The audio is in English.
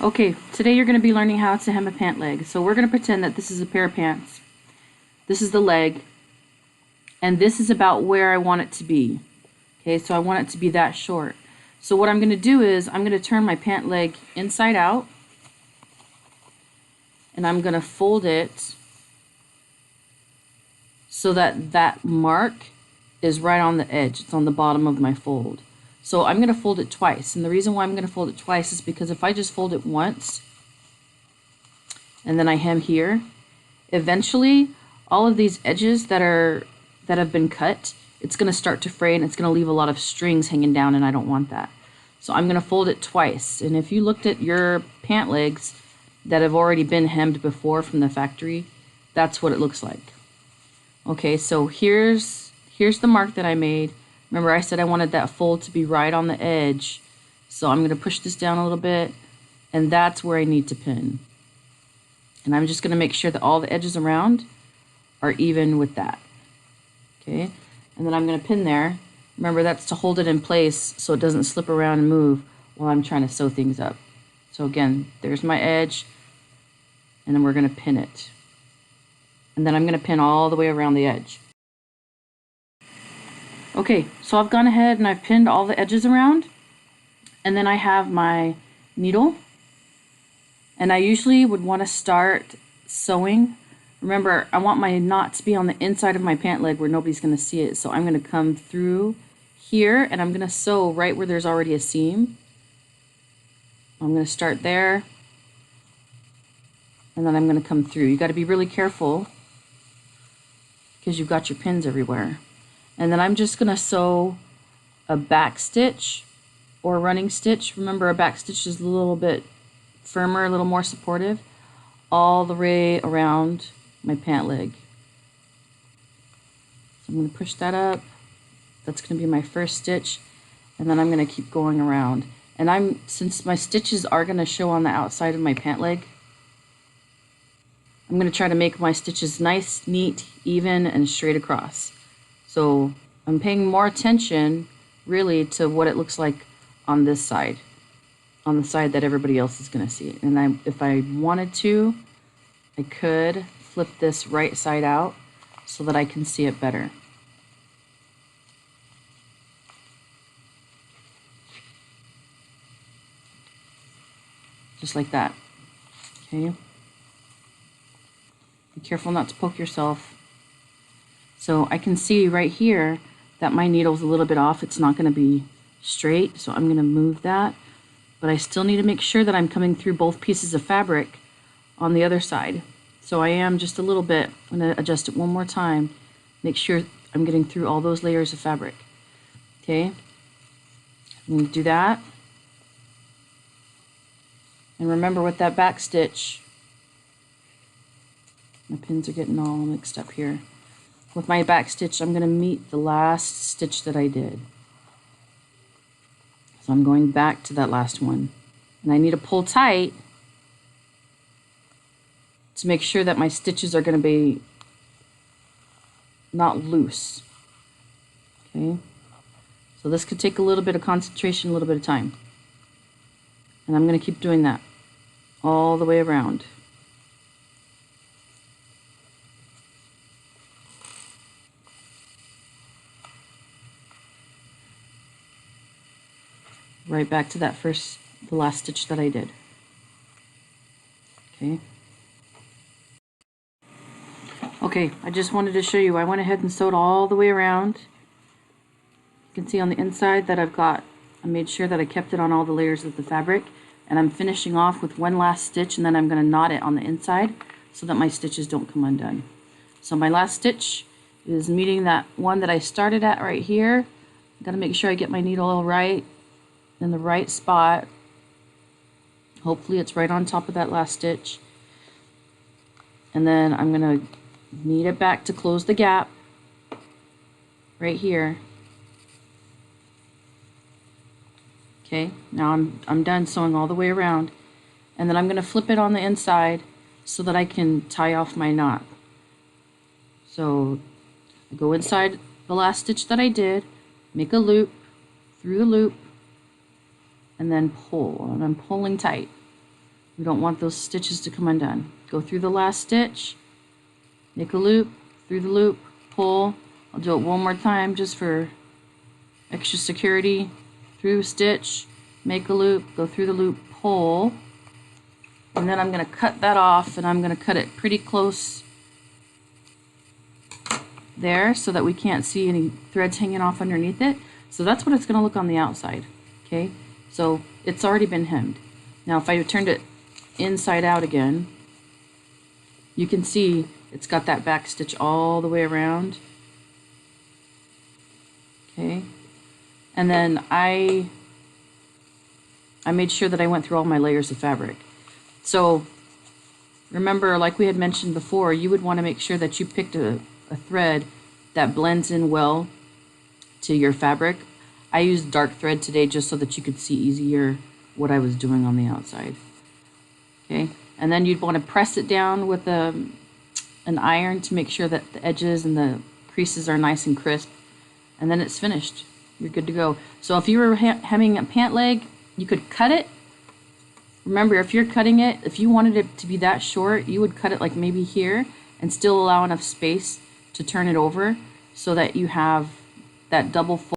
Okay, today you're going to be learning how to hem a pant leg. So we're going to pretend that this is a pair of pants. This is the leg, and this is about where I want it to be. Okay, so I want it to be that short. So what I'm going to do is I'm going to turn my pant leg inside out, and I'm going to fold it so that that mark is right on the edge. It's on the bottom of my fold. So I'm going to fold it twice, and the reason why I'm going to fold it twice is because if I just fold it once and then I hem here, eventually all of these edges that have been cut, it's going to start to fray and it's going to leave a lot of strings hanging down, and I don't want that. So I'm going to fold it twice. And if you looked at your pant legs that have already been hemmed before from the factory, that's what it looks like. Okay, so here's the mark that I made. Remember, I said I wanted that fold to be right on the edge. So I'm going to push this down a little bit, and that's where I need to pin. And I'm just going to make sure that all the edges around are even with that. Okay, and then I'm going to pin there. Remember, that's to hold it in place so it doesn't slip around and move while I'm trying to sew things up. So again, there's my edge, and then we're going to pin it. And then I'm going to pin all the way around the edge. Okay, so I've gone ahead and I've pinned all the edges around, and then I have my needle, and I usually would want to start sewing. Remember, I want my knot to be on the inside of my pant leg where nobody's going to see it, so I'm going to come through here and I'm going to sew right where there's already a seam. I'm going to start there, and then I'm going to come through. You got to be really careful because you've got your pins everywhere. And then I'm just going to sew a back stitch or a running stitch. Remember, a back stitch is a little bit firmer, a little more supportive, all the way around my pant leg. So I'm going to push that up. That's going to be my first stitch, and then I'm going to keep going around. And since my stitches are going to show on the outside of my pant leg, I'm going to try to make my stitches nice, neat, even, and straight across. So I'm paying more attention really to what it looks like on this side, on the side that everybody else is going to see. And if I wanted to, I could flip this right side out so that I can see it better. Just like that. Okay. Be careful not to poke yourself. So I can see right here that my needle's a little bit off. It's not going to be straight, so I'm going to move that. But I still need to make sure that I'm coming through both pieces of fabric on the other side. So I am just a little bit. I'm going to adjust it one more time. Make sure I'm getting through all those layers of fabric. Okay, I'm going to do that. And remember, with that back stitch, my pins are getting all mixed up here. With my back stitch, I'm going to meet the last stitch that I did. So I'm going back to that last one. And I need to pull tight to make sure that my stitches are going to be not loose. Okay? So this could take a little bit of concentration, a little bit of time. And I'm going to keep doing that all the way around. Right back to that the last stitch that I did. Okay. Okay, I just wanted to show you, I went ahead and sewed all the way around. You can see on the inside that I made sure that I kept it on all the layers of the fabric, and I'm finishing off with one last stitch, and then I'm going to knot it on the inside so that my stitches don't come undone. So my last stitch is meeting that one that I started at right here. Got to make sure I get my needle right in the right spot. Hopefully it's right on top of that last stitch. And then I'm going to knead it back to close the gap right here. Okay, now I'm done sewing all the way around, and then I'm going to flip it on the inside so that I can tie off my knot. So I go inside the last stitch that I did, make a loop through the loop, and then pull, and I'm pulling tight. We don't want those stitches to come undone. Go through the last stitch, make a loop, through the loop, pull. I'll do it one more time just for extra security. Through stitch, make a loop, go through the loop, pull. And then I'm going to cut that off, and I'm going to cut it pretty close there so that we can't see any threads hanging off underneath it. So that's what it's going to look on the outside. Okay, so it's already been hemmed. Now if I turned it inside out again, you can see it's got that back stitch all the way around. Okay, and then I made sure that I went through all my layers of fabric. So remember, like we had mentioned before, you would want to make sure that you picked a thread that blends in well to your fabric. I used dark thread today just so that you could see easier what I was doing on the outside. Okay, and then you'd want to press it down with an iron to make sure that the edges and the creases are nice and crisp, and then it's finished. You're good to go. So if you were hemming a pant leg, you could cut it. Remember, if you're cutting it, if you wanted it to be that short, you would cut it like maybe here and still allow enough space to turn it over so that you have that double fold